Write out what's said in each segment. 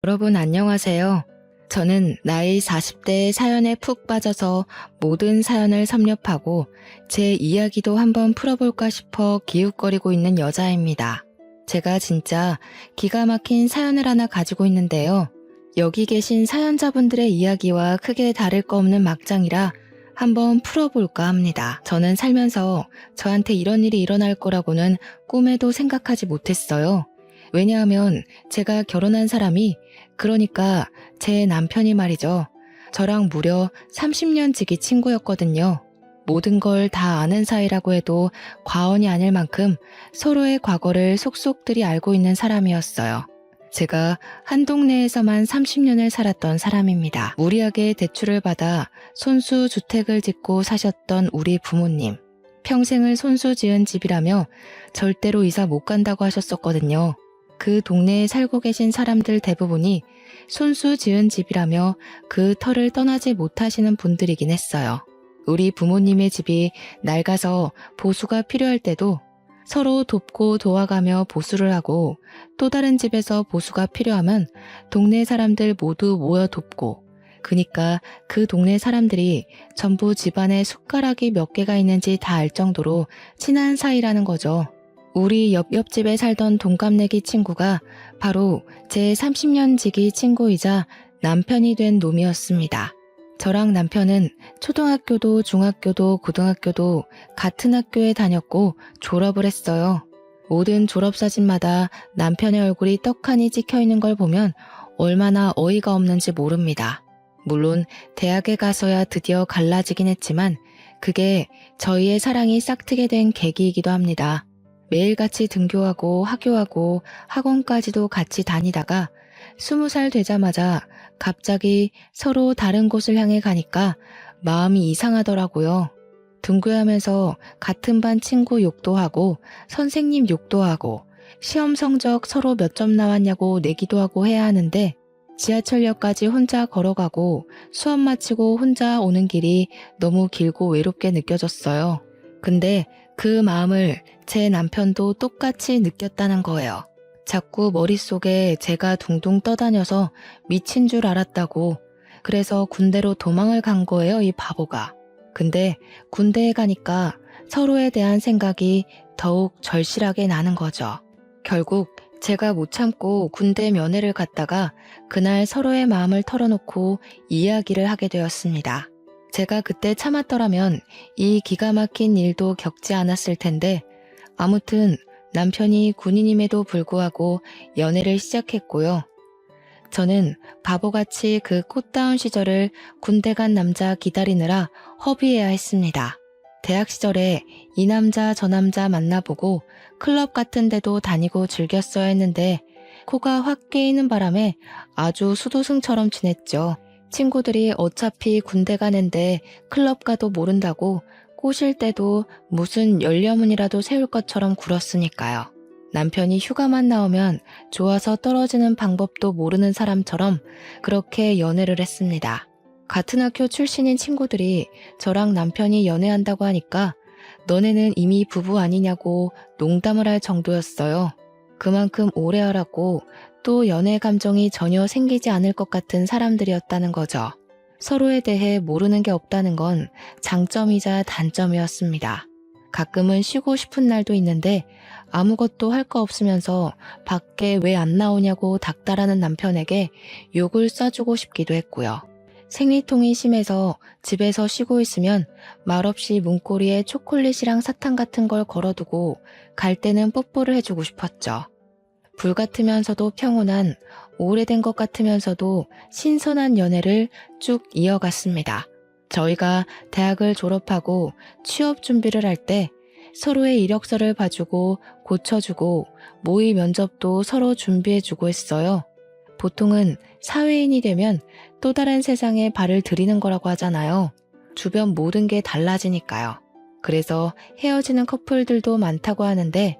여러분 안녕하세요. 저는 나이 40대의 사연에 푹 빠져서 모든 사연을 섭렵하고 제 이야기도 한번 풀어볼까 싶어 기웃거리고 있는 여자입니다. 제가 진짜 기가 막힌 사연을 하나 가지고 있는데요. 여기 계신 사연자분들의 이야기와 크게 다를 거 없는 막장이라 한번 풀어볼까 합니다. 저는 살면서 저한테 이런 일이 일어날 거라고는 꿈에도 생각하지 못했어요. 왜냐하면 제가 결혼한 사람이, 그러니까 제 남편이 말이죠, 저랑 무려 30년 지기 친구였거든요. 모든 걸 다 아는 사이라고 해도 과언이 아닐 만큼 서로의 과거를 속속들이 알고 있는 사람이었어요. 제가 한 동네에서만 30년을 살았던 사람입니다. 무리하게 대출을 받아 손수 주택을 짓고 사셨던 우리 부모님. 평생을 손수 지은 집이라며 절대로 이사 못 간다고 하셨었거든요. 그 동네에 살고 계신 사람들 대부분이 손수 지은 집이라며 그 터를 떠나지 못하시는 분들이긴 했어요. 우리 부모님의 집이 낡아서 보수가 필요할 때도 서로 돕고 도와가며 보수를 하고, 또 다른 집에서 보수가 필요하면 동네 사람들 모두 모여 돕고, 그니까 그 동네 사람들이 전부 집안에 숟가락이 몇 개가 있는지 다 알 정도로 친한 사이라는 거죠. 우리 옆집에 살던 동갑내기 친구가 바로 제 30년 지기 친구이자 남편이 된 놈이었습니다. 저랑 남편은 초등학교도 중학교도 고등학교도 같은 학교에 다녔고 졸업을 했어요. 모든 졸업사진마다 남편의 얼굴이 떡하니 찍혀있는 걸 보면 얼마나 어이가 없는지 모릅니다. 물론 대학에 가서야 드디어 갈라지긴 했지만 그게 저희의 사랑이 싹트게 된 계기이기도 합니다. 매일같이 등교하고 하교하고 학원까지도 같이 다니다가 20살 되자마자 갑자기 서로 다른 곳을 향해 가니까 마음이 이상하더라고요. 등교하면서 같은 반 친구 욕도 하고 선생님 욕도 하고 시험 성적 서로 몇 점 나왔냐고 내기도 하고 해야 하는데, 지하철역까지 혼자 걸어가고 수업 마치고 혼자 오는 길이 너무 길고 외롭게 느껴졌어요. 근데 그 마음을 제 남편도 똑같이 느꼈다는 거예요. 자꾸 머릿속에 제가 둥둥 떠다녀서 미친 줄 알았다고. 그래서 군대로 도망을 간 거예요, 이 바보가. 근데 군대에 가니까 서로에 대한 생각이 더욱 절실하게 나는 거죠. 결국 제가 못 참고 군대 면회를 갔다가 그날 서로의 마음을 털어놓고 이야기를 하게 되었습니다. 제가 그때 참았더라면 이 기가 막힌 일도 겪지 않았을 텐데, 아무튼 남편이 군인임에도 불구하고 연애를 시작했고요. 저는 바보같이 그 꽃다운 시절을 군대 간 남자 기다리느라 허비해야 했습니다. 대학 시절에 이 남자 저 남자 만나보고 클럽 같은 데도 다니고 즐겼어야 했는데 코가 확 깨이는 바람에 아주 수도승처럼 지냈죠. 친구들이 어차피 군대 가는데 클럽 가도 모른다고 꼬실 때도 무슨 열려문이라도 세울 것처럼 굴었으니까요. 남편이 휴가만 나오면 좋아서 떨어지는 방법도 모르는 사람처럼 그렇게 연애를 했습니다. 같은 학교 출신인 친구들이 저랑 남편이 연애한다고 하니까 너네는 이미 부부 아니냐고 농담을 할 정도였어요. 그만큼 오래 알았고 또 연애 감정이 전혀 생기지 않을 것 같은 사람들이었다는 거죠. 서로에 대해 모르는 게 없다는 건 장점이자 단점이었습니다. 가끔은 쉬고 싶은 날도 있는데 아무것도 할 거 없으면서 밖에 왜 안 나오냐고 닥달하는 남편에게 욕을 쏴주고 싶기도 했고요. 생리통이 심해서 집에서 쉬고 있으면 말없이 문고리에 초콜릿이랑 사탕 같은 걸 걸어두고 갈 때는 뽀뽀를 해주고 싶었죠. 불같으면서도 평온한, 오래된 것 같으면서도 신선한 연애를 쭉 이어갔습니다. 저희가 대학을 졸업하고 취업 준비를 할 때 서로의 이력서를 봐주고 고쳐주고 모의 면접도 서로 준비해주고 했어요. 보통은 사회인이 되면 또 다른 세상에 발을 들이는 거라고 하잖아요. 주변 모든 게 달라지니까요. 그래서 헤어지는 커플들도 많다고 하는데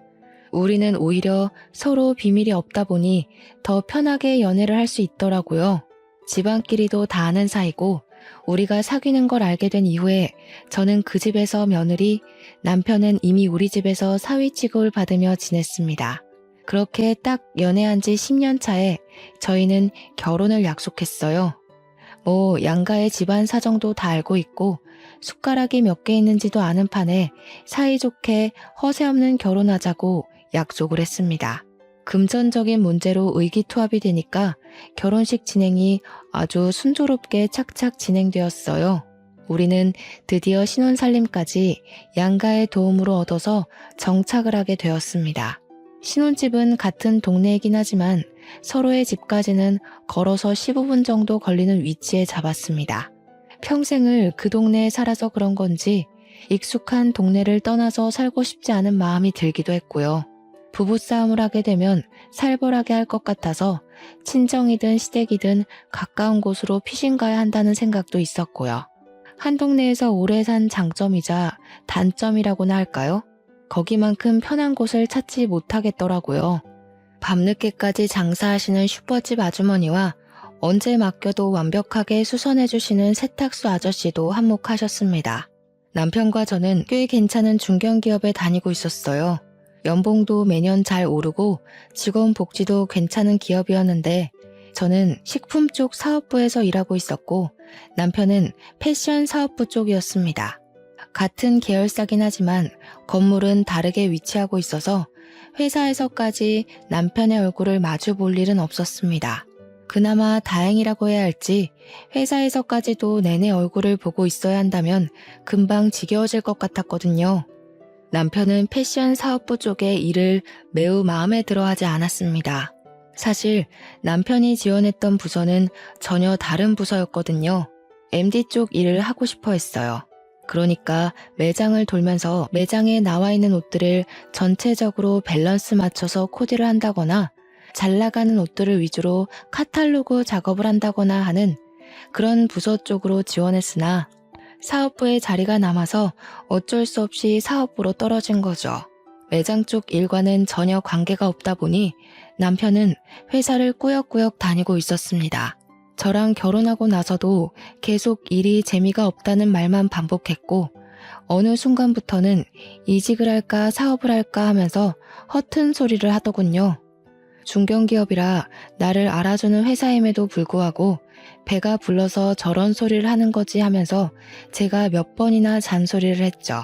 우리는 오히려 서로 비밀이 없다 보니 더 편하게 연애를 할 수 있더라고요. 집안끼리도 다 아는 사이고 우리가 사귀는 걸 알게 된 이후에 저는 그 집에서 며느리, 남편은 이미 우리 집에서 사위 취급을 받으며 지냈습니다. 그렇게 딱 연애한 지 10년 차에 저희는 결혼을 약속했어요. 양가의 집안 사정도 다 알고 있고 숟가락이 몇 개 있는지도 아는 판에 사이좋게 허세 없는 결혼하자고 약속을 했습니다. 금전적인 문제로 의기투합이 되니까 결혼식 진행이 아주 순조롭게 착착 진행되었어요. 우리는 드디어 신혼살림까지 양가의 도움으로 얻어서 정착을 하게 되었습니다. 신혼집은 같은 동네이긴 하지만 서로의 집까지는 걸어서 15분 정도 걸리는 위치에 잡았습니다. 평생을 그 동네에 살아서 그런 건지 익숙한 동네를 떠나서 살고 싶지 않은 마음이 들기도 했고요. 부부싸움을 하게 되면 살벌하게 할 것 같아서 친정이든 시댁이든 가까운 곳으로 피신 가야 한다는 생각도 있었고요. 한 동네에서 오래 산 장점이자 단점이라고나 할까요? 거기만큼 편한 곳을 찾지 못하겠더라고요. 밤늦게까지 장사하시는 슈퍼집 아주머니와 언제 맡겨도 완벽하게 수선해주시는 세탁소 아저씨도 한몫하셨습니다. 남편과 저는 꽤 괜찮은 중견기업에 다니고 있었어요. 연봉도 매년 잘 오르고 직원 복지도 괜찮은 기업이었는데 저는 식품 쪽 사업부에서 일하고 있었고 남편은 패션 사업부 쪽이었습니다. 같은 계열사긴 하지만 건물은 다르게 위치하고 있어서 회사에서까지 남편의 얼굴을 마주 볼 일은 없었습니다. 그나마 다행이라고 해야 할지 회사에서까지도 내내 얼굴을 보고 있어야 한다면 금방 지겨워질 것 같았거든요. 남편은 패션 사업부 쪽의 일을 매우 마음에 들어하지 않았습니다. 사실 남편이 지원했던 부서는 전혀 다른 부서였거든요. MD 쪽 일을 하고 싶어 했어요. 그러니까 매장을 돌면서 매장에 나와 있는 옷들을 전체적으로 밸런스 맞춰서 코디를 한다거나 잘 나가는 옷들을 위주로 카탈로그 작업을 한다거나 하는 그런 부서 쪽으로 지원했으나 사업부에 자리가 남아서 어쩔 수 없이 사업부로 떨어진 거죠. 매장 쪽 일과는 전혀 관계가 없다 보니 남편은 회사를 꾸역꾸역 다니고 있었습니다. 저랑 결혼하고 나서도 계속 일이 재미가 없다는 말만 반복했고 어느 순간부터는 이직을 할까 사업을 할까 하면서 허튼 소리를 하더군요. 중견기업이라 나를 알아주는 회사임에도 불구하고 배가 불러서 저런 소리를 하는 거지 하면서 제가 몇 번이나 잔소리를 했죠.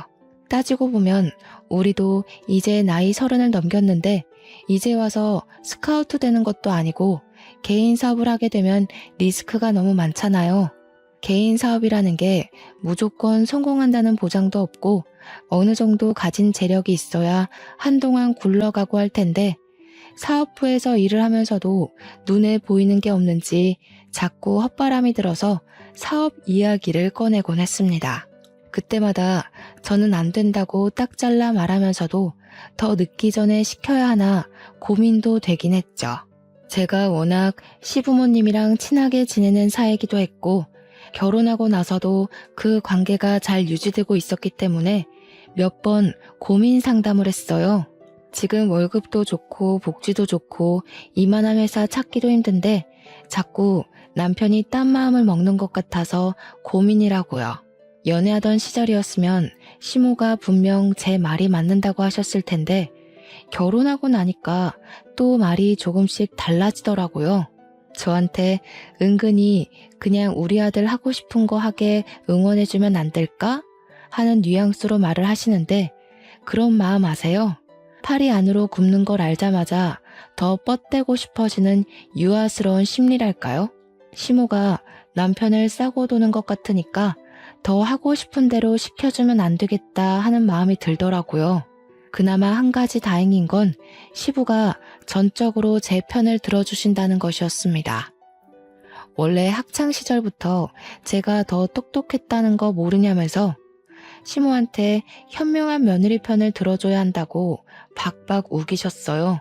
따지고 보면 우리도 이제 나이 30을 넘겼는데 이제 와서 스카우트 되는 것도 아니고 개인 사업을 하게 되면 리스크가 너무 많잖아요. 개인 사업이라는 게 무조건 성공한다는 보장도 없고 어느 정도 가진 재력이 있어야 한동안 굴러가고 할 텐데 사업부에서 일을 하면서도 눈에 보이는 게 없는지 자꾸 헛바람이 들어서 사업 이야기를 꺼내곤 했습니다. 그때마다 저는 안 된다고 딱 잘라 말하면서도 더 늦기 전에 시켜야 하나 고민도 되긴 했죠. 제가 워낙 시부모님이랑 친하게 지내는 사이기도 했고 결혼하고 나서도 그 관계가 잘 유지되고 있었기 때문에 몇 번 고민 상담을 했어요. 지금 월급도 좋고 복지도 좋고 이만한 회사 찾기도 힘든데 자꾸 남편이 딴 마음을 먹는 것 같아서 고민이라고요. 연애하던 시절이었으면 시모가 분명 제 말이 맞는다고 하셨을 텐데 결혼하고 나니까 또 말이 조금씩 달라지더라고요. 저한테 은근히 그냥 우리 아들 하고 싶은 거 하게 응원해주면 안 될까? 하는 뉘앙스로 말을 하시는데 그런 마음 아세요? 팔이 안으로 굽는 걸 알자마자 더 뻗대고 싶어지는 유아스러운 심리랄까요? 시모가 남편을 싸고 도는 것 같으니까 더 하고 싶은 대로 시켜주면 안 되겠다 하는 마음이 들더라고요. 그나마 한 가지 다행인 건 시부가 전적으로 제 편을 들어주신다는 것이었습니다. 원래 학창시절부터 제가 더 똑똑했다는 거 모르냐면서 시모한테 현명한 며느리 편을 들어줘야 한다고 박박 우기셨어요.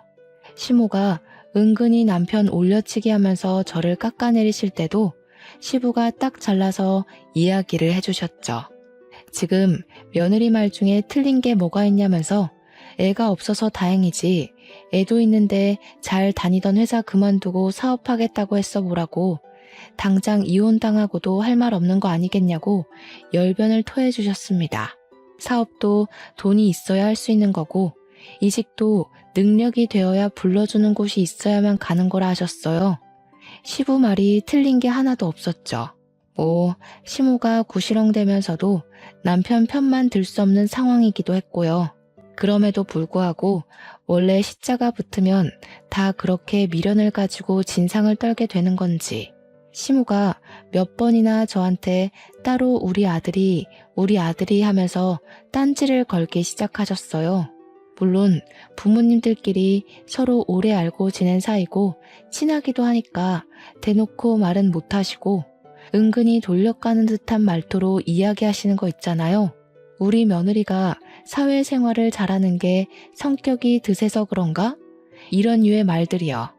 시모가 은근히 남편 올려치기 하면서 저를 깎아내리실 때도 시부가 딱 잘라서 이야기를 해주셨죠. 지금 며느리 말 중에 틀린 게 뭐가 있냐면서 애가 없어서 다행이지 애도 있는데 잘 다니던 회사 그만두고 사업하겠다고 했어 보라고 당장 이혼당하고도 할 말 없는 거 아니겠냐고 열변을 토해주셨습니다. 사업도 돈이 있어야 할 수 있는 거고 이직도 능력이 되어야 불러주는 곳이 있어야만 가는 거라 하셨어요. 시부 말이 틀린 게 하나도 없었죠. 시모가 구시렁대면서도 남편 편만 들 수 없는 상황이기도 했고요. 그럼에도 불구하고 원래 시자가 붙으면 다 그렇게 미련을 가지고 진상을 떨게 되는 건지 시모가 몇 번이나 저한테 따로 우리 아들이 하면서 딴지를 걸기 시작하셨어요. 물론 부모님들끼리 서로 오래 알고 지낸 사이고 친하기도 하니까 대놓고 말은 못하시고 은근히 돌려가는 듯한 말투로 이야기하시는 거 있잖아요. 우리 며느리가 사회생활을 잘하는 게 성격이 드세서 그런가? 이런 류의 말들이요.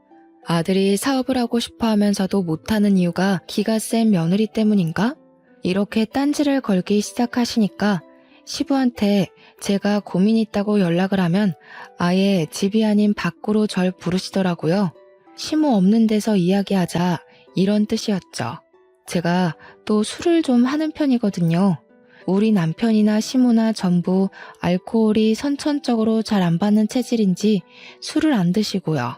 아들이 사업을 하고 싶어 하면서도 못하는 이유가 기가 센 며느리 때문인가? 이렇게 딴지를 걸기 시작하시니까 시부한테 제가 고민 있다고 연락을 하면 아예 집이 아닌 밖으로 절 부르시더라고요. 시모 없는 데서 이야기하자 이런 뜻이었죠. 제가 또 술을 좀 하는 편이거든요. 우리 남편이나 시모나 전부 알코올이 선천적으로 잘 안 받는 체질인지 술을 안 드시고요.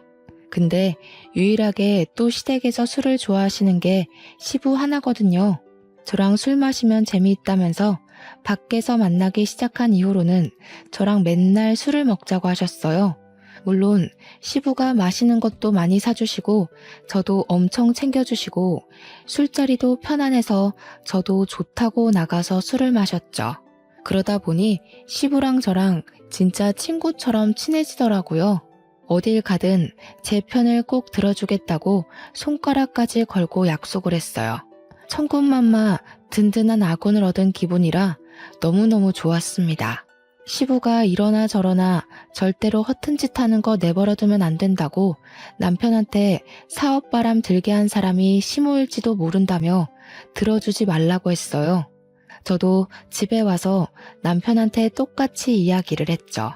근데 유일하게 또 시댁에서 술을 좋아하시는 게 시부 하나거든요. 저랑 술 마시면 재미있다면서 밖에서 만나기 시작한 이후로는 저랑 맨날 술을 먹자고 하셨어요. 물론 시부가 마시는 것도 많이 사주시고 저도 엄청 챙겨주시고 술자리도 편안해서 저도 좋다고 나가서 술을 마셨죠. 그러다 보니 시부랑 저랑 진짜 친구처럼 친해지더라고요. 어딜 가든 제 편을 꼭 들어주겠다고 손가락까지 걸고 약속을 했어요. 천군만마 든든한 아군을 얻은 기분이라 너무너무 좋았습니다. 시부가 이러나 저러나 절대로 허튼 짓 하는 거 내버려두면 안 된다고 남편한테 사업바람 들게 한 사람이 시모일지도 모른다며 들어주지 말라고 했어요. 저도 집에 와서 남편한테 똑같이 이야기를 했죠.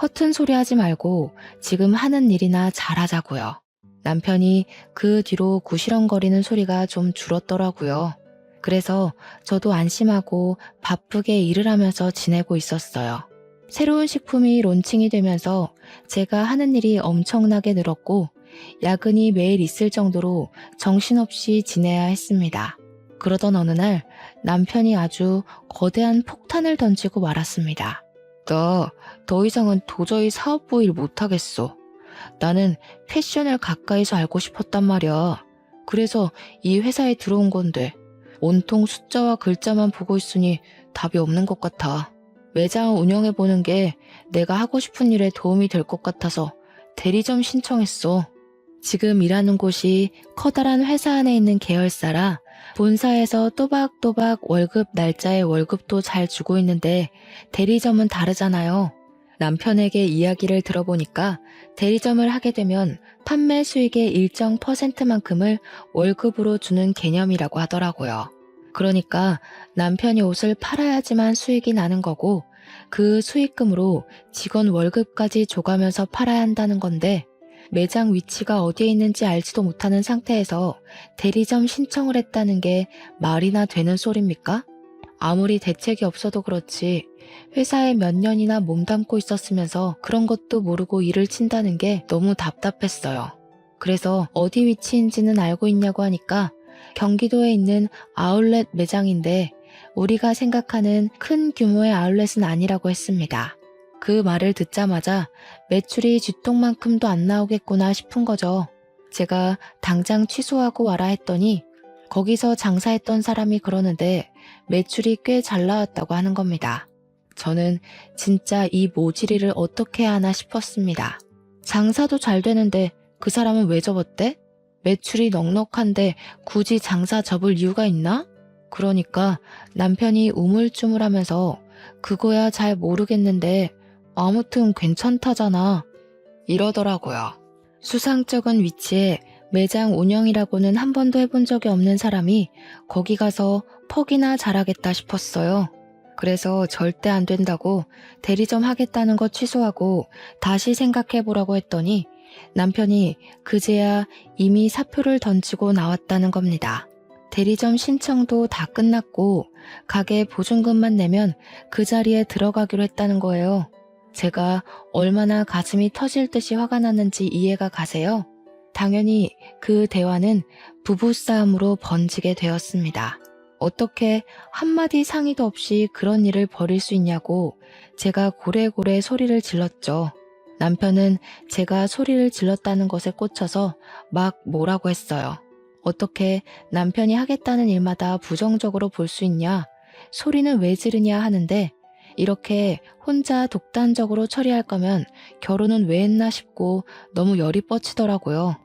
허튼 소리 하지 말고 지금 하는 일이나 잘하자고요. 남편이 그 뒤로 구시렁거리는 소리가 좀 줄었더라고요. 그래서 저도 안심하고 바쁘게 일을 하면서 지내고 있었어요. 새로운 식품이 론칭이 되면서 제가 하는 일이 엄청나게 늘었고 야근이 매일 있을 정도로 정신없이 지내야 했습니다. 그러던 어느 날 남편이 아주 거대한 폭탄을 던지고 말았습니다. 나 더 이상은 도저히 사업부 일 못하겠어. 나는 패션을 가까이서 알고 싶었단 말이야. 그래서 이 회사에 들어온 건데 온통 숫자와 글자만 보고 있으니 답이 없는 것 같아. 매장을 운영해보는 게 내가 하고 싶은 일에 도움이 될 것 같아서 대리점 신청했어. 지금 일하는 곳이 커다란 회사 안에 있는 계열사라 본사에서 또박또박 월급 날짜에 월급도 잘 주고 있는데 대리점은 다르잖아요. 남편에게 이야기를 들어보니까 대리점을 하게 되면 판매 수익의 일정 %만큼을 월급으로 주는 개념이라고 하더라고요. 그러니까 남편이 옷을 팔아야지만 수익이 나는 거고 그 수익금으로 직원 월급까지 줘가면서 팔아야 한다는 건데 매장 위치가 어디에 있는지 알지도 못하는 상태에서 대리점 신청을 했다는 게 말이나 되는 소리입니까? 아무리 대책이 없어도 그렇지 회사에 몇 년이나 몸담고 있었으면서 그런 것도 모르고 일을 친다는 게 너무 답답했어요. 그래서 어디 위치인지는 알고 있냐고 하니까 경기도에 있는 아울렛 매장인데 우리가 생각하는 큰 규모의 아울렛은 아니라고 했습니다. 그 말을 듣자마자 매출이 쥐똥만큼도 안 나오겠구나 싶은 거죠. 제가 당장 취소하고 와라 했더니 거기서 장사했던 사람이 그러는데 매출이 꽤 잘 나왔다고 하는 겁니다. 저는 진짜 이 모질이를 어떻게 하나 싶었습니다. 장사도 잘 되는데 그 사람은 왜 접었대? 매출이 넉넉한데 굳이 장사 접을 이유가 있나? 그러니까 남편이 우물쭈물하면서 그거야 잘 모르겠는데 아무튼 괜찮다잖아 이러더라고요. 수상쩍은 위치에 매장 운영이라고는 한 번도 해본 적이 없는 사람이 거기 가서 퍽이나 잘하겠다 싶었어요. 그래서 절대 안 된다고 대리점 하겠다는 거 취소하고 다시 생각해보라고 했더니 남편이 그제야 이미 사표를 던지고 나왔다는 겁니다. 대리점 신청도 다 끝났고 가게 보증금만 내면 그 자리에 들어가기로 했다는 거예요. 제가 얼마나 가슴이 터질 듯이 화가 났는지 이해가 가세요? 당연히 그 대화는 부부싸움으로 번지게 되었습니다. 어떻게 한마디 상의도 없이 그런 일을 벌일 수 있냐고 제가 고래고래 소리를 질렀죠. 남편은 제가 소리를 질렀다는 것에 꽂혀서 막 뭐라고 했어요. 어떻게 남편이 하겠다는 일마다 부정적으로 볼 수 있냐? 소리는 왜 지르냐 하는데 이렇게 혼자 독단적으로 처리할 거면 결혼은 왜 했나 싶고 너무 열이 뻗치더라고요.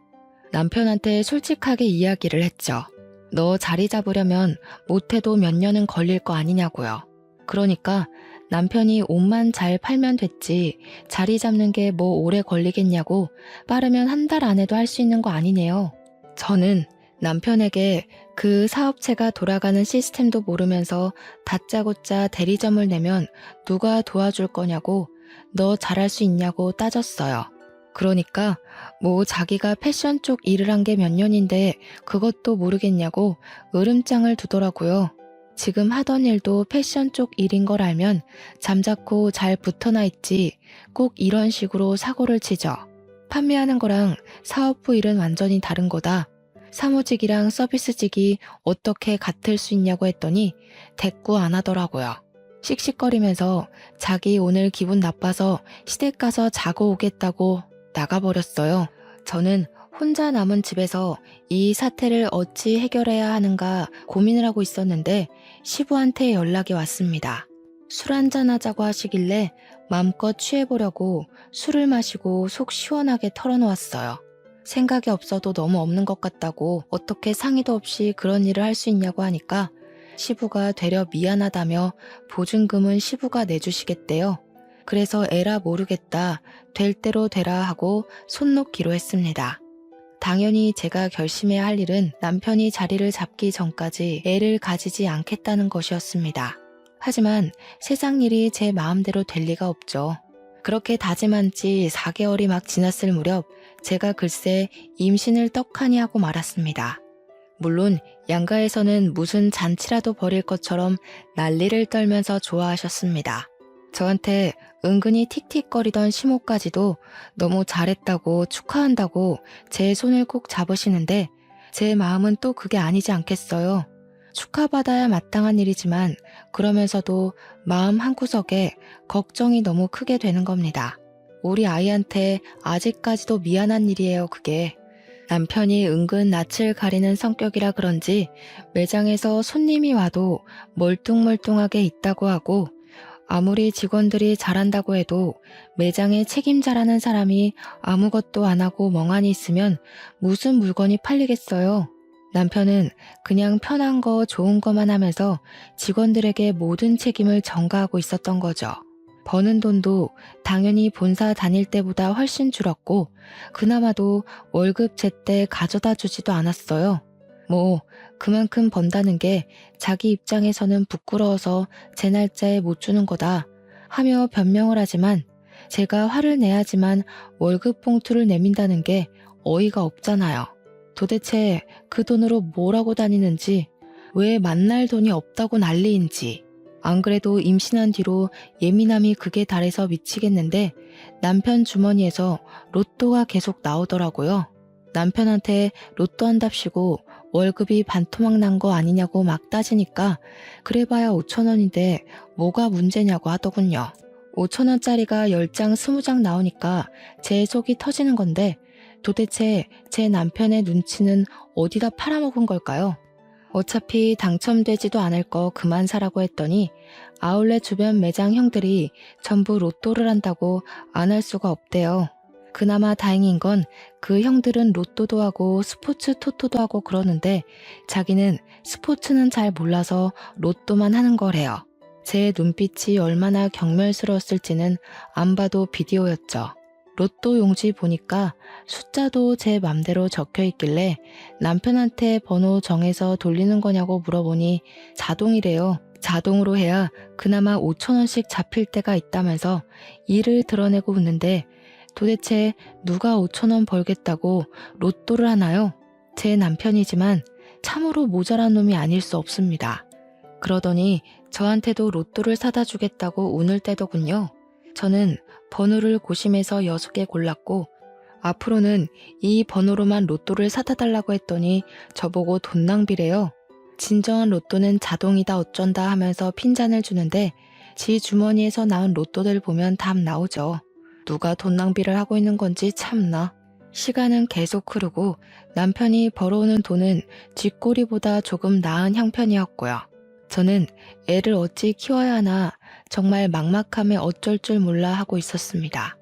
남편한테 솔직하게 이야기를 했죠. 너 자리 잡으려면 못해도 몇 년은 걸릴 거 아니냐고요. 그러니까 남편이 옷만 잘 팔면 됐지 자리 잡는 게 뭐 오래 걸리겠냐고 빠르면 한 달 안에도 할 수 있는 거 아니네요. 저는 남편에게 그 사업체가 돌아가는 시스템도 모르면서 다짜고짜 대리점을 내면 누가 도와줄 거냐고 너 잘할 수 있냐고 따졌어요. 그러니까 뭐 자기가 패션 쪽 일을 한 게 몇 년인데 그것도 모르겠냐고 으름장을 두더라고요. 지금 하던 일도 패션 쪽 일인 걸 알면 잠자코 잘 붙어나 있지 꼭 이런 식으로 사고를 치죠. 판매하는 거랑 사업부 일은 완전히 다른 거다. 사무직이랑 서비스직이 어떻게 같을 수 있냐고 했더니 대꾸 안 하더라고요. 씩씩거리면서 자기 오늘 기분 나빠서 시댁 가서 자고 오겠다고 나가버렸어요. 저는 혼자 남은 집에서 이 사태를 어찌 해결해야 하는가 고민을 하고 있었는데 시부한테 연락이 왔습니다. 술 한잔 하자고 하시길래 마음껏 취해보려고 술을 마시고 속 시원하게 털어놓았어요. 생각이 없어도 너무 없는 것 같다고 어떻게 상의도 없이 그런 일을 할 수 있냐고 하니까 시부가 되려 미안하다며 보증금은 시부가 내주시겠대요. 그래서 에라 모르겠다, 될 대로 되라 하고 손 놓기로 했습니다. 당연히 제가 결심해야 할 일은 남편이 자리를 잡기 전까지 애를 가지지 않겠다는 것이었습니다. 하지만 세상 일이 제 마음대로 될 리가 없죠. 그렇게 다짐한 지 4개월이 막 지났을 무렵 제가 글쎄 임신을 떡하니 하고 말았습니다. 물론 양가에서는 무슨 잔치라도 벌일 것처럼 난리를 떨면서 좋아하셨습니다. 저한테 은근히 틱틱거리던 시모까지도 너무 잘했다고 축하한다고 제 손을 꼭 잡으시는데 제 마음은 또 그게 아니지 않겠어요. 축하받아야 마땅한 일이지만 그러면서도 마음 한구석에 걱정이 너무 크게 되는 겁니다. 우리 아이한테 아직까지도 미안한 일이에요, 그게. 남편이 은근 낯을 가리는 성격이라 그런지 매장에서 손님이 와도 멀뚱멀뚱하게 있다고 하고 아무리 직원들이 잘한다고 해도 매장의 책임자라는 사람이 아무것도 안 하고 멍하니 있으면 무슨 물건이 팔리겠어요. 남편은 그냥 편한 거 좋은 거만 하면서 직원들에게 모든 책임을 전가하고 있었던 거죠. 버는 돈도 당연히 본사 다닐 때보다 훨씬 줄었고 그나마도 월급 제때 가져다 주지도 않았어요. 뭐 그만큼 번다는 게 자기 입장에서는 부끄러워서 제 날짜에 못 주는 거다 하며 변명을 하지만 제가 화를 내야지만 월급 봉투를 내민다는 게 어이가 없잖아요. 도대체 그 돈으로 뭘 하고 다니는지, 왜 만날 돈이 없다고 난리인지. 안 그래도 임신한 뒤로 예민함이 극에 달해서 미치겠는데 남편 주머니에서 로또가 계속 나오더라고요. 남편한테 로또 한답시고 월급이 반토막 난 거 아니냐고 막 따지니까 그래봐야 5,000원인데 뭐가 문제냐고 하더군요. 5,000원짜리가 10장 20장 나오니까 제 속이 터지는 건데 도대체 제 남편의 눈치는 어디다 팔아먹은 걸까요? 어차피 당첨되지도 않을 거 그만 사라고 했더니 아울렛 주변 매장 형들이 전부 로또를 한다고 안 할 수가 없대요. 그나마 다행인 건 그 형들은 로또도 하고 스포츠 토토도 하고 그러는데 자기는 스포츠는 잘 몰라서 로또만 하는 거래요. 제 눈빛이 얼마나 경멸스러웠을지는 안 봐도 비디오였죠. 로또 용지 보니까 숫자도 제 맘대로 적혀 있길래 남편한테 번호 정해서 돌리는 거냐고 물어보니 자동이래요. 자동으로 해야 그나마 5,000원씩 잡힐 때가 있다면서 이를 드러내고 웃는데 도대체 누가 5,000원 벌겠다고 로또를 하나요? 제 남편이지만 참으로 모자란 놈이 아닐 수 없습니다. 그러더니 저한테도 로또를 사다 주겠다고 운을 떼더군요. 저는 번호를 고심해서 6개 골랐고 앞으로는 이 번호로만 로또를 사다 달라고 했더니 저보고 돈 낭비래요. 진정한 로또는 자동이다 어쩐다 하면서 핀잔을 주는데 지 주머니에서 나온 로또들 보면 답 나오죠. 누가 돈 낭비를 하고 있는 건지 참나. 시간은 계속 흐르고 남편이 벌어오는 돈은 쥐꼬리보다 조금 나은 형편이었고요. 저는 애를 어찌 키워야 하나 정말 막막함에 어쩔 줄 몰라 하고 있었습니다.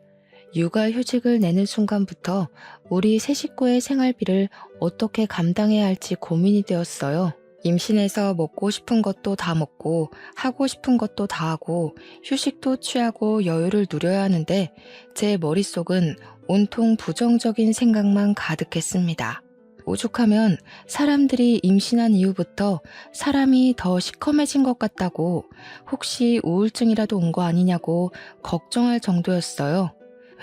육아휴직을 내는 순간부터 우리 세 식구의 생활비를 어떻게 감당해야 할지 고민이 되었어요. 임신해서 먹고 싶은 것도 다 먹고 하고 싶은 것도 다 하고 휴식도 취하고 여유를 누려야 하는데 제 머릿속은 온통 부정적인 생각만 가득했습니다. 오죽하면 사람들이 임신한 이후부터 사람이 더 시커매진 것 같다고 혹시 우울증이라도 온 거 아니냐고 걱정할 정도였어요.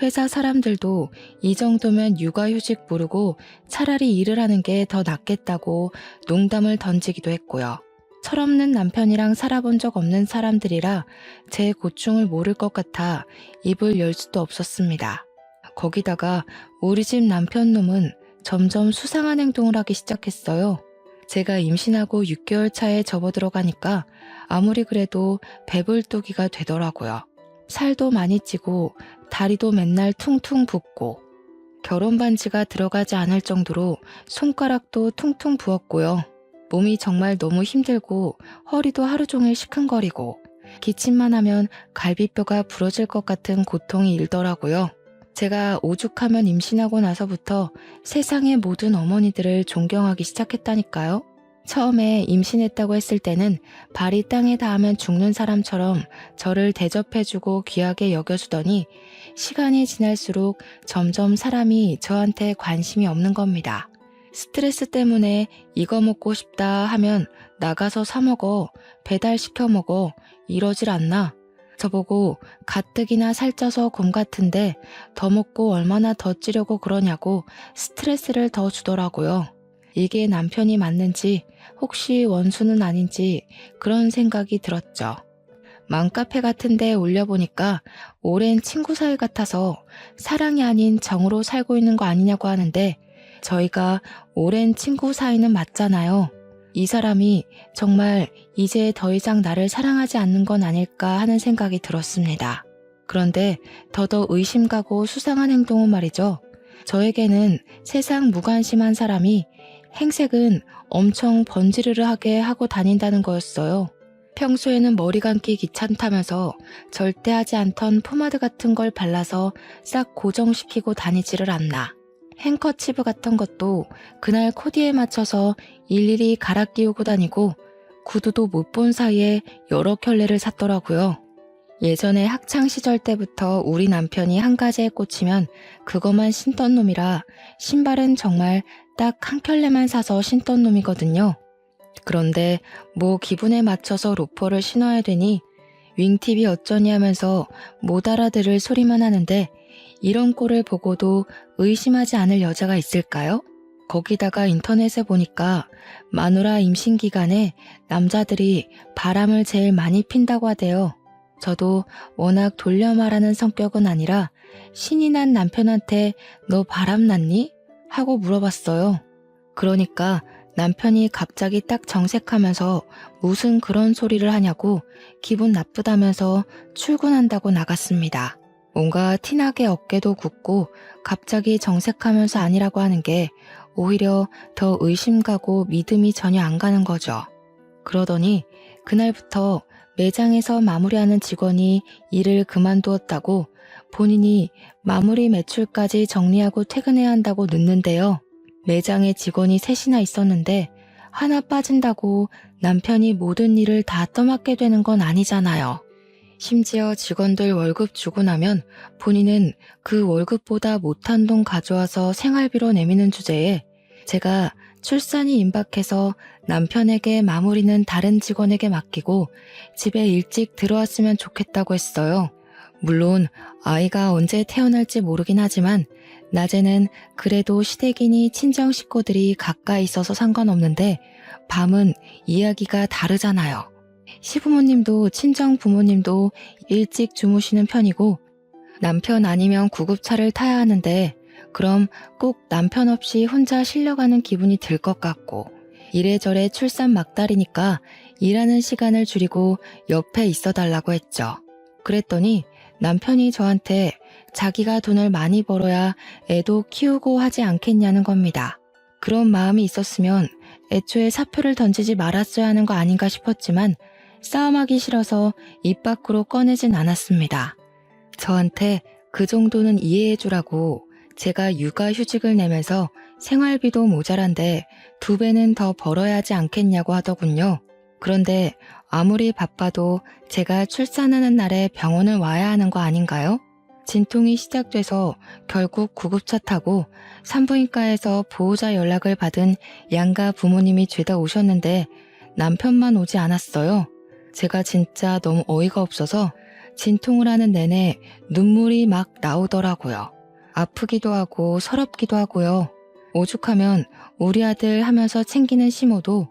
회사 사람들도 이 정도면 육아휴직 모르고 차라리 일을 하는 게 더 낫겠다고 농담을 던지기도 했고요. 철없는 남편이랑 살아본 적 없는 사람들이라 제 고충을 모를 것 같아 입을 열 수도 없었습니다. 거기다가 우리 집 남편 놈은 점점 수상한 행동을 하기 시작했어요. 제가 임신하고 6개월 차에 접어들어가니까 아무리 그래도 배불뚝이가 되더라고요. 살도 많이 찌고 다리도 맨날 퉁퉁 붓고 결혼 반지가 들어가지 않을 정도로 손가락도 퉁퉁 부었고요. 몸이 정말 너무 힘들고 허리도 하루 종일 시큰거리고 기침만 하면 갈비뼈가 부러질 것 같은 고통이 일더라고요. 제가 오죽하면 임신하고 나서부터 세상의 모든 어머니들을 존경하기 시작했다니까요. 처음에 임신했다고 했을 때는 발이 땅에 닿으면 죽는 사람처럼 저를 대접해주고 귀하게 여겨주더니 시간이 지날수록 점점 사람이 저한테 관심이 없는 겁니다. 스트레스 때문에 이거 먹고 싶다 하면 나가서 사 먹어, 배달시켜 먹어, 이러질 않나. 저보고 가뜩이나 살쪄서 곰 같은데 더 먹고 얼마나 더 찌려고 그러냐고 스트레스를 더 주더라고요. 이게 남편이 맞는지 혹시 원수는 아닌지 그런 생각이 들었죠. 맘카페 같은 데 올려보니까 오랜 친구 사이 같아서 사랑이 아닌 정으로 살고 있는 거 아니냐고 하는데 저희가 오랜 친구 사이는 맞잖아요. 이 사람이 정말 이제 더 이상 나를 사랑하지 않는 건 아닐까 하는 생각이 들었습니다. 그런데 더더 의심 가고 수상한 행동은 말이죠. 저에게는 세상 무관심한 사람이 행색은 엄청 번지르르하게 하고 다닌다는 거였어요. 평소에는 머리 감기 귀찮다면서 절대 하지 않던 포마드 같은 걸 발라서 싹 고정시키고 다니지를 않나. 행커치브 같은 것도 그날 코디에 맞춰서 일일이 갈아 끼우고 다니고 구두도 못 본 사이에 여러 켤레를 샀더라고요. 예전에 학창시절 때부터 우리 남편이 한 가지에 꽂히면 그것만 신던 놈이라 신발은 정말 딱 한 켤레만 사서 신던 놈이거든요. 그런데 뭐 기분에 맞춰서 로퍼를 신어야 되니 윙팁이 어쩌니 하면서 못 알아들을 소리만 하는데 이런 꼴을 보고도 의심하지 않을 여자가 있을까요? 거기다가 인터넷에 보니까 마누라 임신 기간에 남자들이 바람을 제일 많이 핀다고 하대요. 저도 워낙 돌려 말하는 성격은 아니라 신이 난 남편한테 너 바람 났니? 하고 물어봤어요. 그러니까 남편이 갑자기 딱 정색하면서 무슨 그런 소리를 하냐고 기분 나쁘다면서 출근한다고 나갔습니다. 뭔가 티나게 어깨도 굽고 갑자기 정색하면서 아니라고 하는 게 오히려 더 의심 가고 믿음이 전혀 안 가는 거죠. 그러더니 그날부터 매장에서 마무리하는 직원이 일을 그만두었다고 본인이 마무리 매출까지 정리하고 퇴근해야 한다고 늦는데요. 매장에 직원이 셋이나 있었는데 하나 빠진다고 남편이 모든 일을 다 떠맡게 되는 건 아니잖아요. 심지어 직원들 월급 주고 나면 본인은 그 월급보다 못한 돈 가져와서 생활비로 내미는 주제에 제가 출산이 임박해서 남편에게 마무리는 다른 직원에게 맡기고 집에 일찍 들어왔으면 좋겠다고 했어요. 물론 아이가 언제 태어날지 모르긴 하지만 낮에는 그래도 시댁이니 친정 식구들이 가까이 있어서 상관없는데 밤은 이야기가 다르잖아요. 시부모님도 친정 부모님도 일찍 주무시는 편이고 남편 아니면 구급차를 타야 하는데 그럼 꼭 남편 없이 혼자 실려가는 기분이 들 것 같고 이래저래 출산 막달이니까 일하는 시간을 줄이고 옆에 있어 달라고 했죠. 그랬더니 남편이 저한테 자기가 돈을 많이 벌어야 애도 키우고 하지 않겠냐는 겁니다. 그런 마음이 있었으면 애초에 사표를 던지지 말았어야 하는 거 아닌가 싶었지만 싸움하기 싫어서 입 밖으로 꺼내진 않았습니다. 저한테 그 정도는 이해해주라고 제가 육아휴직을 내면서 생활비도 모자란데 2배는 더 벌어야 하지 않겠냐고 하더군요. 그런데 아무리 바빠도 제가 출산하는 날에 병원을 와야 하는 거 아닌가요? 진통이 시작돼서 결국 구급차 타고 산부인과에서 보호자 연락을 받은 양가 부모님이 죄다 오셨는데 남편만 오지 않았어요. 제가 진짜 너무 어이가 없어서 진통을 하는 내내 눈물이 막 나오더라고요. 아프기도 하고 서럽기도 하고요. 오죽하면 우리 아들 하면서 챙기는 시모도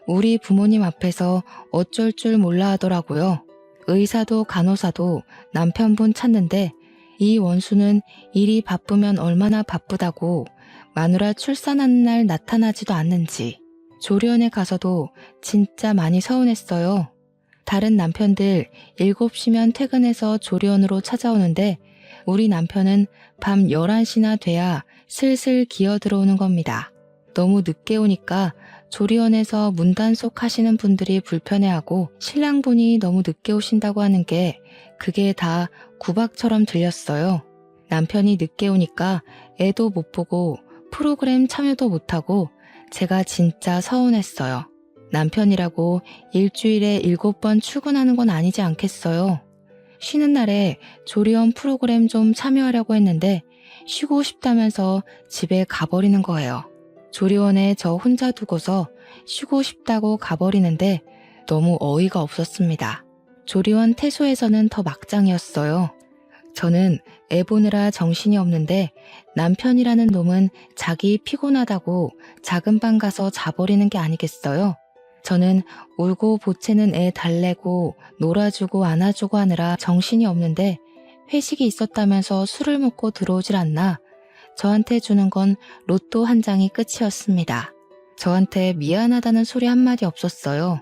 우리 부모님 앞에서 어쩔 줄 몰라 하더라고요. 의사도 간호사도 남편분 찾는데 이 원수는 일이 바쁘면 얼마나 바쁘다고 마누라 출산하는 날 나타나지도 않는지 조리원에 가서도 진짜 많이 서운했어요. 다른 남편들 7시면 퇴근해서 조리원으로 찾아오는데 우리 남편은 밤 11시나 돼야 슬슬 기어 들어오는 겁니다. 너무 늦게 오니까 조리원에서 문단속 하시는 분들이 불편해하고 신랑분이 너무 늦게 오신다고 하는 게 그게 다 구박처럼 들렸어요. 남편이 늦게 오니까 애도 못 보고 프로그램 참여도 못하고 제가 진짜 서운했어요. 남편이라고 일주일에 7번 출근하는 건 아니지 않겠어요. 쉬는 날에 조리원 프로그램 좀 참여하려고 했는데 쉬고 싶다면서 집에 가버리는 거예요. 조리원에 저 혼자 두고서 쉬고 싶다고 가버리는데 너무 어이가 없었습니다. 조리원 퇴소에서는 더 막장이었어요. 저는 애 보느라 정신이 없는데 남편이라는 놈은 자기 피곤하다고 작은 방 가서 자버리는 게 아니겠어요? 저는 울고 보채는 애 달래고 놀아주고 안아주고 하느라 정신이 없는데 회식이 있었다면서 술을 먹고 들어오질 않나 저한테 주는 건 로또 한 장이 끝이었습니다. 저한테 미안하다는 소리 한마디 없었어요.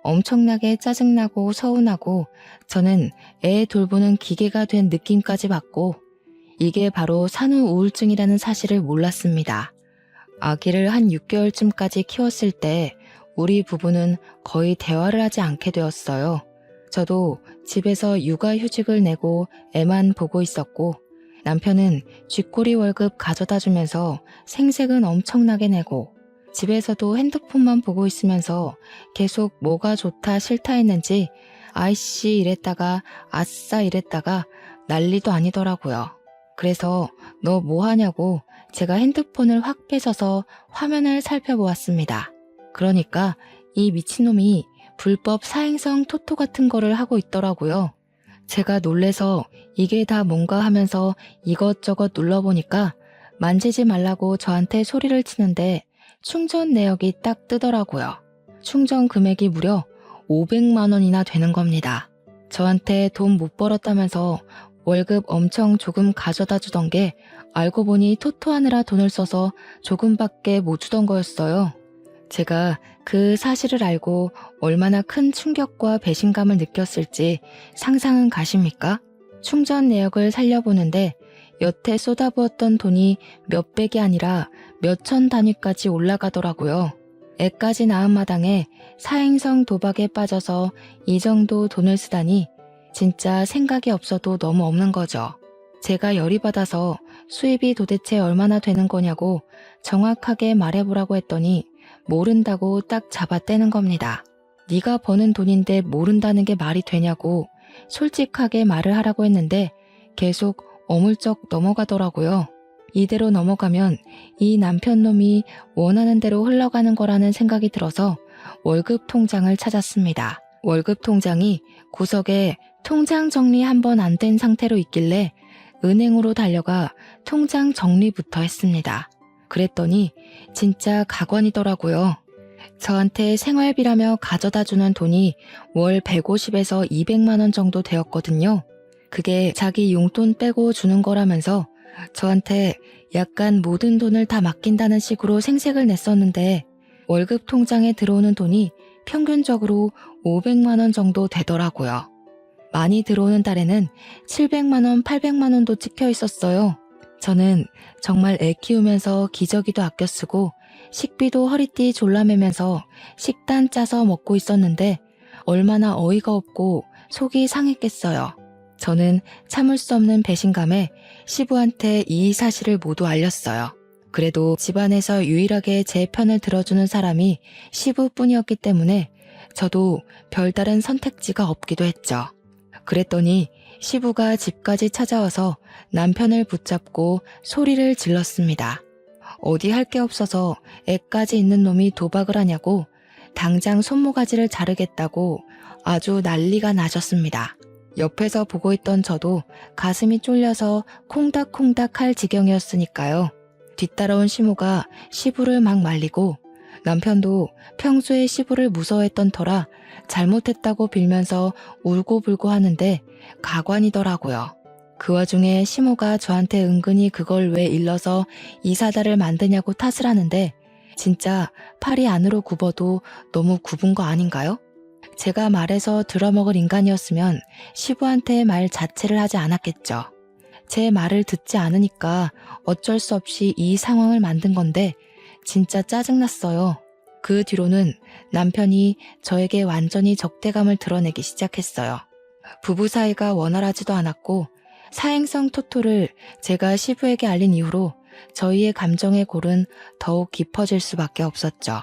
엄청나게 짜증나고 서운하고 저는 애 돌보는 기계가 된 느낌까지 받고 이게 바로 산후 우울증이라는 사실을 몰랐습니다. 아기를 한 6개월쯤까지 키웠을 때 우리 부부는 거의 대화를 하지 않게 되었어요. 저도 집에서 육아휴직을 내고 애만 보고 있었고 남편은 쥐꼬리 월급 가져다 주면서 생색은 엄청나게 내고 집에서도 핸드폰만 보고 있으면서 계속 뭐가 좋다 싫다 했는지 아이씨 이랬다가 아싸 이랬다가 난리도 아니더라고요. 그래서 너 뭐 하냐고 제가 핸드폰을 확 뺏어서 화면을 살펴보았습니다. 그러니까 이 미친놈이 불법 사행성 토토 같은 거를 하고 있더라고요. 제가 놀래서 이게 다 뭔가 하면서 이것저것 눌러보니까 만지지 말라고 저한테 소리를 치는데 충전 내역이 딱 뜨더라고요. 충전 금액이 무려 500만 원이나 되는 겁니다. 저한테 돈 못 벌었다면서 월급 엄청 조금 가져다 주던 게 알고 보니 토토하느라 돈을 써서 조금밖에 못 주던 거였어요. 제가 그 사실을 알고 얼마나 큰 충격과 배신감을 느꼈을지 상상은 가십니까? 충전 내역을 살려보는데 여태 쏟아부었던 돈이 몇백이 아니라 몇천 단위까지 올라가더라고요. 애까지 낳은 마당에 사행성 도박에 빠져서 이 정도 돈을 쓰다니 진짜 생각이 없어도 너무 없는 거죠. 제가 열이 받아서 수입이 도대체 얼마나 되는 거냐고 정확하게 말해보라고 했더니 모른다고 딱 잡아떼는 겁니다. 네가 버는 돈인데 모른다는 게 말이 되냐고 솔직하게 말을 하라고 했는데 계속 어물쩍 넘어가더라고요. 이대로 넘어가면 이 남편놈이 원하는 대로 흘러가는 거라는 생각이 들어서 월급 통장을 찾았습니다. 월급 통장이 구석에 통장 정리 한 번 안 된 상태로 있길래 은행으로 달려가 통장 정리부터 했습니다. 그랬더니 진짜 가관이더라고요. 저한테 생활비라며 가져다 주는 돈이 월 150에서 200만 원 정도 되었거든요. 그게 자기 용돈 빼고 주는 거라면서 저한테 약간 모든 돈을 다 맡긴다는 식으로 생색을 냈었는데 월급 통장에 들어오는 돈이 평균적으로 500만 원 정도 되더라고요. 많이 들어오는 달에는 700만 원, 800만 원도 찍혀 있었어요. 저는 정말 애 키우면서 기저귀도 아껴 쓰고 식비도 허리띠 졸라매면서 식단 짜서 먹고 있었는데 얼마나 어이가 없고 속이 상했겠어요. 저는 참을 수 없는 배신감에 시부한테 이 사실을 모두 알렸어요. 그래도 집안에서 유일하게 제 편을 들어주는 사람이 시부뿐이었기 때문에 저도 별다른 선택지가 없기도 했죠. 그랬더니 시부가 집까지 찾아와서 남편을 붙잡고 소리를 질렀습니다. 어디 할 게 없어서 애까지 있는 놈이 도박을 하냐고 당장 손모가지를 자르겠다고 아주 난리가 나셨습니다. 옆에서 보고 있던 저도 가슴이 쫄려서 콩닥콩닥 할 지경이었으니까요. 뒤따라온 시모가 시부를 막 말리고 남편도 평소에 시부를 무서워했던 터라 잘못했다고 빌면서 울고불고 하는데 가관이더라고요. 그 와중에 시모가 저한테 은근히 그걸 왜 일러서 이사다를 만드냐고 탓을 하는데 진짜 팔이 안으로 굽어도 너무 굽은 거 아닌가요? 제가 말해서 들어먹을 인간이었으면 시부한테 말 자체를 하지 않았겠죠. 제 말을 듣지 않으니까 어쩔 수 없이 이 상황을 만든 건데 진짜 짜증났어요. 그 뒤로는 남편이 저에게 완전히 적대감을 드러내기 시작했어요. 부부 사이가 원활하지도 않았고 사행성 토토를 제가 시부에게 알린 이후로 저희의 감정의 골은 더욱 깊어질 수밖에 없었죠.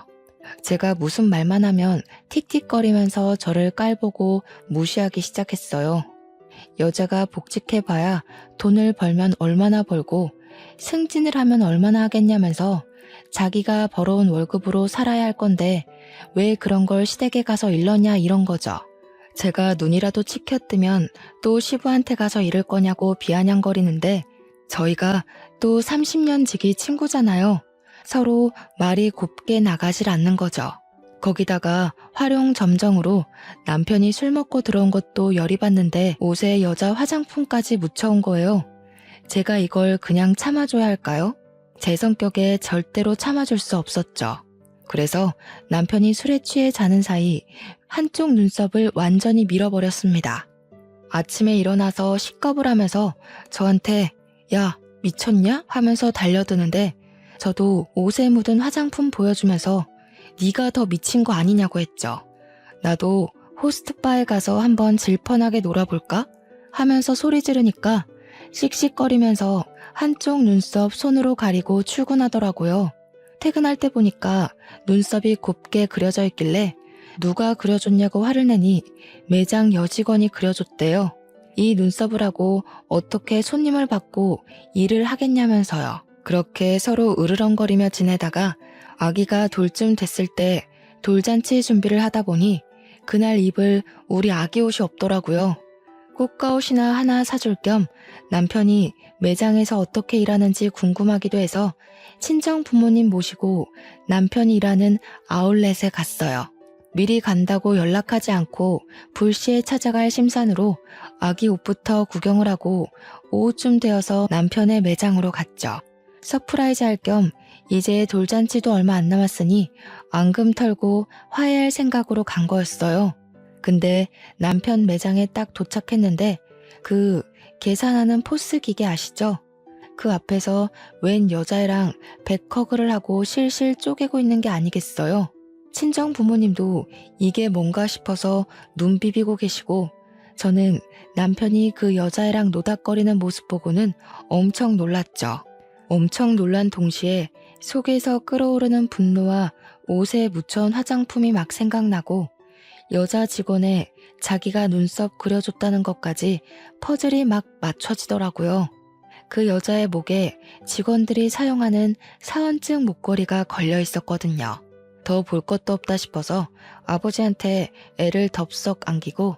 제가 무슨 말만 하면 틱틱거리면서 저를 깔보고 무시하기 시작했어요. 여자가 복직해봐야 돈을 벌면 얼마나 벌고 승진을 하면 얼마나 하겠냐면서 자기가 벌어온 월급으로 살아야 할 건데 왜 그런 걸 시댁에 가서 일러냐 이런 거죠. 제가 눈이라도 치켜뜨면 또 시부한테 가서 이럴 거냐고 비아냥거리는데 저희가 또 30년 지기 친구잖아요. 서로 말이 곱게 나가질 않는 거죠. 거기다가 활용점정으로 남편이 술 먹고 들어온 것도 열이 받는데 옷에 여자 화장품까지 묻혀온 거예요. 제가 이걸 그냥 참아줘야 할까요? 제 성격에 절대로 참아줄 수 없었죠. 그래서 남편이 술에 취해 자는 사이 한쪽 눈썹을 완전히 밀어버렸습니다. 아침에 일어나서 식겁을 하면서 저한테 야 미쳤냐? 하면서 달려드는데 저도 옷에 묻은 화장품 보여주면서 네가 더 미친 거 아니냐고 했죠. 나도 호스트바에 가서 한번 질펀하게 놀아볼까? 하면서 소리 지르니까 씩씩거리면서 한쪽 눈썹 손으로 가리고 출근하더라고요. 퇴근할 때 보니까 눈썹이 곱게 그려져 있길래 누가 그려줬냐고 화를 내니 매장 여직원이 그려줬대요. 이 눈썹을 하고 어떻게 손님을 받고 일을 하겠냐면서요. 그렇게 서로 으르렁거리며 지내다가 아기가 돌쯤 됐을 때 돌잔치 준비를 하다 보니 그날 입을 우리 아기 옷이 없더라고요. 꽃가옷이나 하나 사줄 겸 남편이 매장에서 어떻게 일하는지 궁금하기도 해서 친정 부모님 모시고 남편이 일하는 아울렛에 갔어요. 미리 간다고 연락하지 않고 불시에 찾아갈 심산으로 아기 옷부터 구경을 하고 오후쯤 되어서 남편의 매장으로 갔죠. 서프라이즈 할 겸 이제 돌잔치도 얼마 안 남았으니 앙금 털고 화해할 생각으로 간 거였어요. 근데 남편 매장에 딱 도착했는데 그 계산하는 포스 기계 아시죠? 그 앞에서 웬 여자애랑 백허그를 하고 실실 쪼개고 있는 게 아니겠어요? 친정 부모님도 이게 뭔가 싶어서 눈 비비고 계시고 저는 남편이 그 여자애랑 노닥거리는 모습 보고는 엄청 놀랐죠. 엄청 놀란 동시에 속에서 끓어오르는 분노와 옷에 묻혀온 화장품이 막 생각나고 여자 직원에 자기가 눈썹 그려줬다는 것까지 퍼즐이 막 맞춰지더라고요. 그 여자의 목에 직원들이 사용하는 사원증 목걸이가 걸려 있었거든요. 더 볼 것도 없다 싶어서 아버지한테 애를 덥석 안기고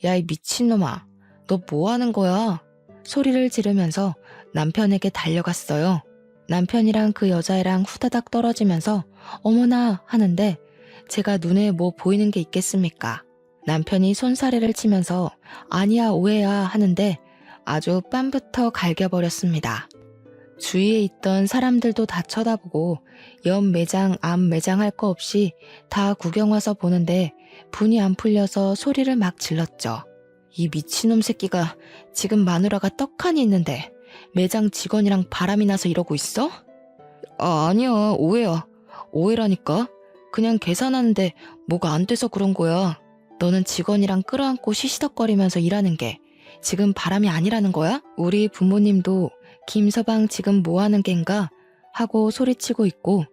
야 이 미친놈아 너 뭐 하는 거야? 소리를 지르면서 남편에게 달려갔어요. 남편이랑 그 여자애랑 후다닥 떨어지면서 어머나 하는데 제가 눈에 뭐 보이는 게 있겠습니까? 남편이 손사래를 치면서 아니야 오해야 하는데 아주 뺨부터 갈겨버렸습니다. 주위에 있던 사람들도 다 쳐다보고 옆 매장, 앞 매장 할 거 없이 다 구경 와서 보는데 분이 안 풀려서 소리를 막 질렀죠. 이 미친놈 새끼가 지금 마누라가 떡하니 있는데 매장 직원이랑 바람이 나서 이러고 있어? 아니야, 오해야. 오해라니까. 그냥 계산하는데 뭐가 안 돼서 그런 거야. 너는 직원이랑 끌어안고 시시덕거리면서 일하는 게 지금 바람이 아니라는 거야? 우리 부모님도 김서방 지금 뭐 하는 겐가? 하고 소리치고 있고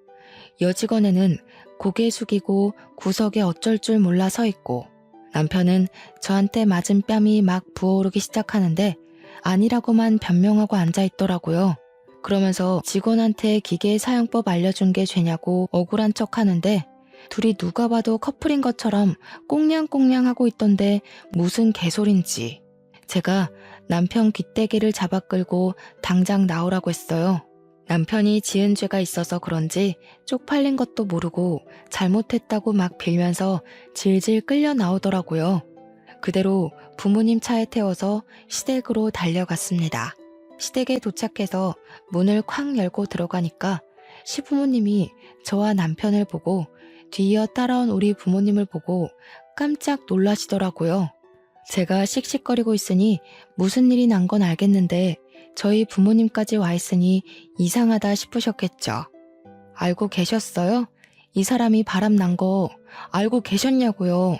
여직원에는 고개 숙이고 구석에 어쩔 줄 몰라 서 있고 남편은 저한테 맞은 뺨이 막 부어오르기 시작하는데 아니라고만 변명하고 앉아있더라고요. 그러면서 직원한테 기계 사용법 알려준 게 죄냐고 억울한 척 하는데 둘이 누가 봐도 커플인 것처럼 꽁냥꽁냥 하고 있던데 무슨 개소린지. 제가 남편 귀때기를 잡아 끌고 당장 나오라고 했어요. 남편이 지은 죄가 있어서 그런지 쪽팔린 것도 모르고 잘못했다고 막 빌면서 질질 끌려 나오더라고요. 그대로 부모님 차에 태워서 시댁으로 달려갔습니다. 시댁에 도착해서 문을 콱 열고 들어가니까 시부모님이 저와 남편을 보고 뒤이어 따라온 우리 부모님을 보고 깜짝 놀라시더라고요. 제가 씩씩거리고 있으니 무슨 일이 난 건 알겠는데 저희 부모님까지 와 있으니 이상하다 싶으셨겠죠. 알고 계셨어요? 이 사람이 바람 난 거 알고 계셨냐고요.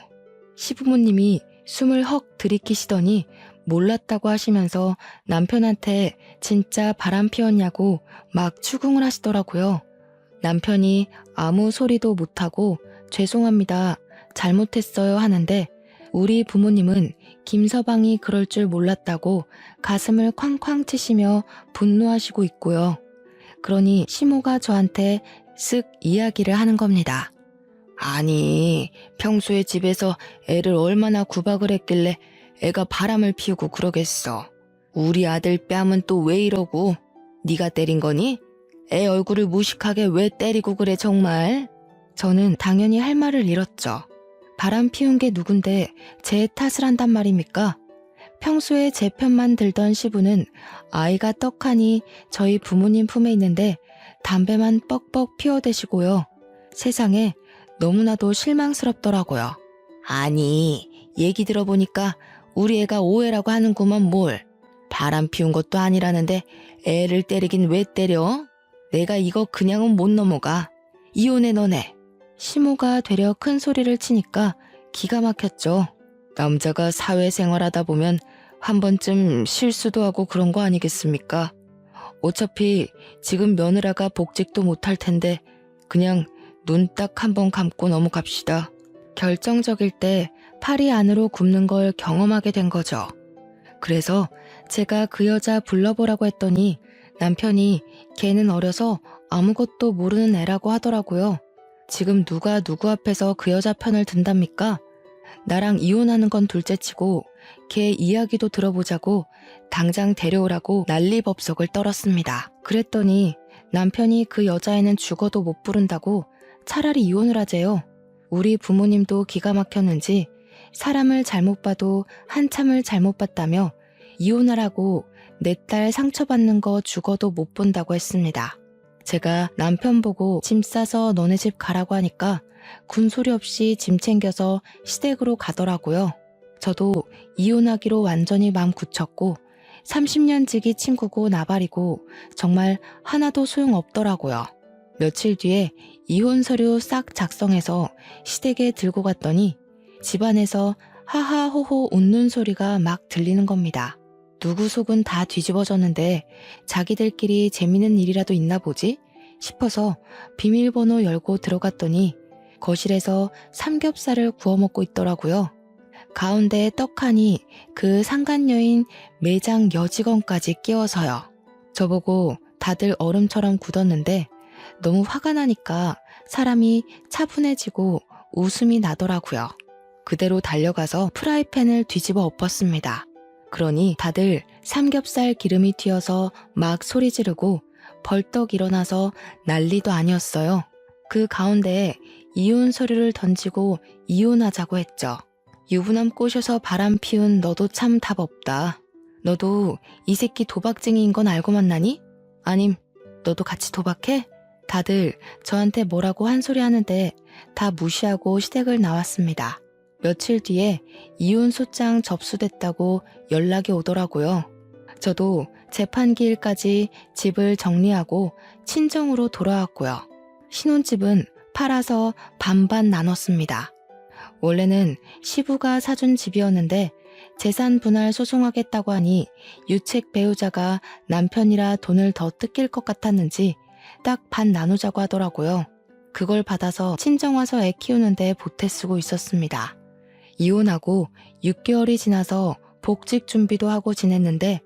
시부모님이 숨을 헉 들이키시더니 몰랐다고 하시면서 남편한테 진짜 바람 피웠냐고 막 추궁을 하시더라고요. 남편이 아무 소리도 못하고 죄송합니다, 잘못했어요 하는데 우리 부모님은 김서방이 그럴 줄 몰랐다고 가슴을 쾅쾅 치시며 분노하시고 있고요. 그러니 시모가 저한테 쓱 이야기를 하는 겁니다. 아니, 평소에 집에서 애를 얼마나 구박을 했길래 애가 바람을 피우고 그러겠어. 우리 아들 뺨은 또 왜 이러고? 네가 때린 거니? 애 얼굴을 무식하게 왜 때리고 그래 정말? 저는 당연히 할 말을 잃었죠. 바람 피운 게 누군데 제 탓을 한단 말입니까? 평소에 제 편만 들던 시부는 아이가 떡하니 저희 부모님 품에 있는데 담배만 뻑뻑 피워대시고요. 세상에 너무나도 실망스럽더라고요. 아니, 얘기 들어보니까 우리 애가 오해라고 하는구먼 뭘. 바람 피운 것도 아니라는데 애를 때리긴 왜 때려? 내가 이거 그냥은 못 넘어가. 이혼해 너네. 시모가 되려 큰 소리를 치니까 기가 막혔죠. 남자가 사회생활하다 보면 한 번쯤 실수도 하고 그런 거 아니겠습니까? 어차피 지금 며느라가 복직도 못할 텐데 그냥 눈 딱 한 번 감고 넘어갑시다. 결정적일 때 팔이 안으로 굽는 걸 경험하게 된 거죠. 그래서 제가 그 여자 불러보라고 했더니 남편이 걔는 어려서 아무것도 모르는 애라고 하더라고요. 지금 누가 누구 앞에서 그 여자 편을 든답니까? 나랑 이혼하는 건 둘째치고 걔 이야기도 들어보자고 당장 데려오라고 난리법석을 떨었습니다. 그랬더니 남편이 그 여자애는 죽어도 못 부른다고 차라리 이혼을 하재요. 우리 부모님도 기가 막혔는지 사람을 잘못 봐도 한참을 잘못 봤다며 이혼하라고 내 딸 상처받는 거 죽어도 못 본다고 했습니다. 제가 남편 보고 짐 싸서 너네 집 가라고 하니까 군소리 없이 짐 챙겨서 시댁으로 가더라고요. 저도 이혼하기로 완전히 마음 굳혔고 30년 지기 친구고 나발이고 정말 하나도 소용없더라고요. 며칠 뒤에 이혼 서류 싹 작성해서 시댁에 들고 갔더니 집안에서 하하호호 웃는 소리가 막 들리는 겁니다. 누구 속은 다 뒤집어졌는데 자기들끼리 재미있는 일이라도 있나 보지 싶어서 비밀번호 열고 들어갔더니 거실에서 삼겹살을 구워 먹고 있더라고요. 가운데에 떡하니 그 상간녀인 매장 여직원까지 끼워서요. 저보고 다들 얼음처럼 굳었는데 너무 화가 나니까 사람이 차분해지고 웃음이 나더라고요. 그대로 달려가서 프라이팬을 뒤집어 엎었습니다. 그러니 다들 삼겹살 기름이 튀어서 막 소리 지르고 벌떡 일어나서 난리도 아니었어요. 그 가운데에 이혼 서류를 던지고 이혼하자고 했죠. 유부남 꼬셔서 바람 피운 너도 참 답 없다. 너도 이 새끼 도박쟁이인 건 알고 만나니? 아님 너도 같이 도박해? 다들 저한테 뭐라고 한 소리 하는데 다 무시하고 시댁을 나왔습니다. 며칠 뒤에 이혼 소장 접수됐다고 연락이 오더라고요. 저도 재판기일까지 집을 정리하고 친정으로 돌아왔고요. 신혼집은 팔아서 반반 나눴습니다. 원래는 시부가 사준 집이었는데 재산 분할 소송하겠다고 하니 유책 배우자가 남편이라 돈을 더 뜯길 것 같았는지 딱 반 나누자고 하더라고요. 그걸 받아서 친정와서 애 키우는데 보태 쓰고 있었습니다. 이혼하고 6개월이 지나서 복직 준비도 하고 지냈는데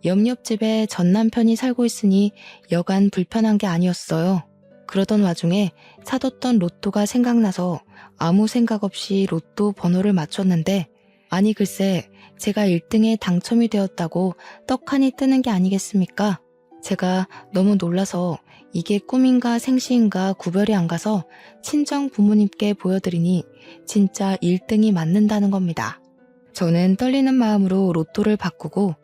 옆집에 전 남편이 살고 있으니 여간 불편한 게 아니었어요. 그러던 와중에 사뒀던 로또가 생각나서 아무 생각 없이 로또 번호를 맞췄는데 아니 글쎄 제가 1등에 당첨이 되었다고 떡하니 뜨는 게 아니겠습니까? 제가 너무 놀라서 이게 꿈인가 생시인가 구별이 안 가서 친정 부모님께 보여드리니 진짜 1등이 맞는다는 겁니다. 저는 떨리는 마음으로 로또를 바꾸고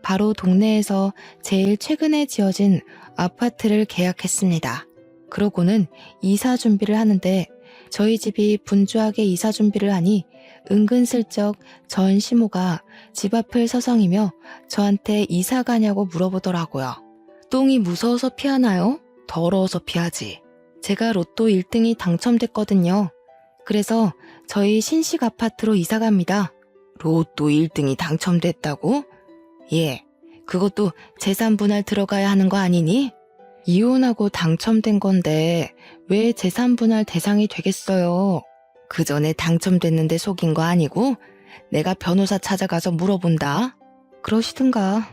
바로 동네에서 제일 최근에 지어진 아파트를 계약했습니다. 그러고는 이사 준비를 하는데 저희 집이 분주하게 이사 준비를 하니 은근슬쩍 전 시모가 집 앞을 서성이며 저한테 이사 가냐고 물어보더라고요. 똥이 무서워서 피하나요? 더러워서 피하지. 제가 로또 1등이 당첨됐거든요. 그래서 저희 신식 아파트로 이사 갑니다. 로또 1등이 당첨됐다고? 예, 그것도 재산 분할 들어가야 하는 거 아니니? 이혼하고 당첨된 건데 왜 재산 분할 대상이 되겠어요? 그 전에 당첨됐는데 속인 거 아니고 내가 변호사 찾아가서 물어본다. 그러시든가.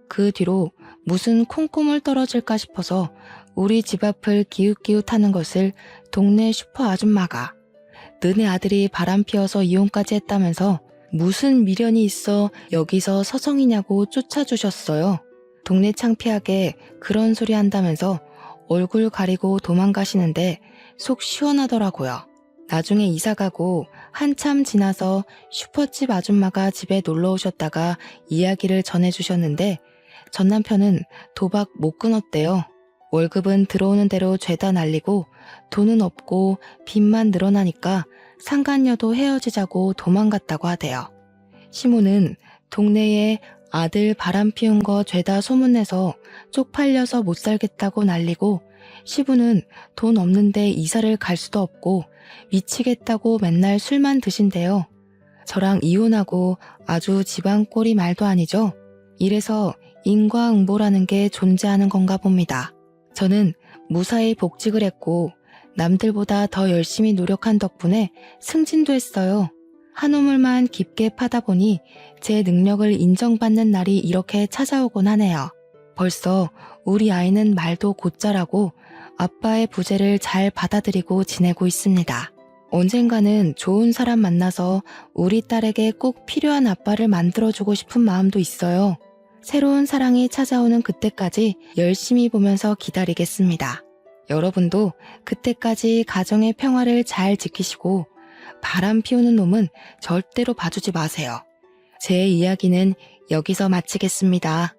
그 뒤로 무슨 콩고물 떨어질까 싶어서 우리 집 앞을 기웃기웃하는 것을 동네 슈퍼 아줌마가 너네 아들이 바람 피워서 이혼까지 했다면서 무슨 미련이 있어 여기서 서성이냐고 쫓아주셨어요. 동네 창피하게 그런 소리 한다면서 얼굴 가리고 도망가시는데 속 시원하더라고요. 나중에 이사가고 한참 지나서 슈퍼집 아줌마가 집에 놀러 오셨다가 이야기를 전해주셨는데 전 남편은 도박 못 끊었대요. 월급은 들어오는 대로 죄다 날리고 돈은 없고 빚만 늘어나니까 상간녀도 헤어지자고 도망갔다고 하대요. 시모는 동네에 아들 바람 피운 거 죄다 소문내서 쪽팔려서 못 살겠다고 난리고 시부는 돈 없는데 이사를 갈 수도 없고 미치겠다고 맨날 술만 드신대요. 저랑 이혼하고 아주 집안 꼴이 말도 아니죠. 이래서 인과응보라는 게 존재하는 건가 봅니다. 저는 무사히 복직을 했고 남들보다 더 열심히 노력한 덕분에 승진도 했어요. 한 우물만 깊게 파다 보니 제 능력을 인정받는 날이 이렇게 찾아오곤 하네요. 벌써 우리 아이는 말도 곧잘하고 아빠의 부재를 잘 받아들이고 지내고 있습니다. 언젠가는 좋은 사람 만나서 우리 딸에게 꼭 필요한 아빠를 만들어주고 싶은 마음도 있어요. 새로운 사랑이 찾아오는 그때까지 열심히 보면서 기다리겠습니다. 여러분도 그때까지 가정의 평화를 잘 지키시고 바람 피우는 놈은 절대로 봐주지 마세요. 제 이야기는 여기서 마치겠습니다.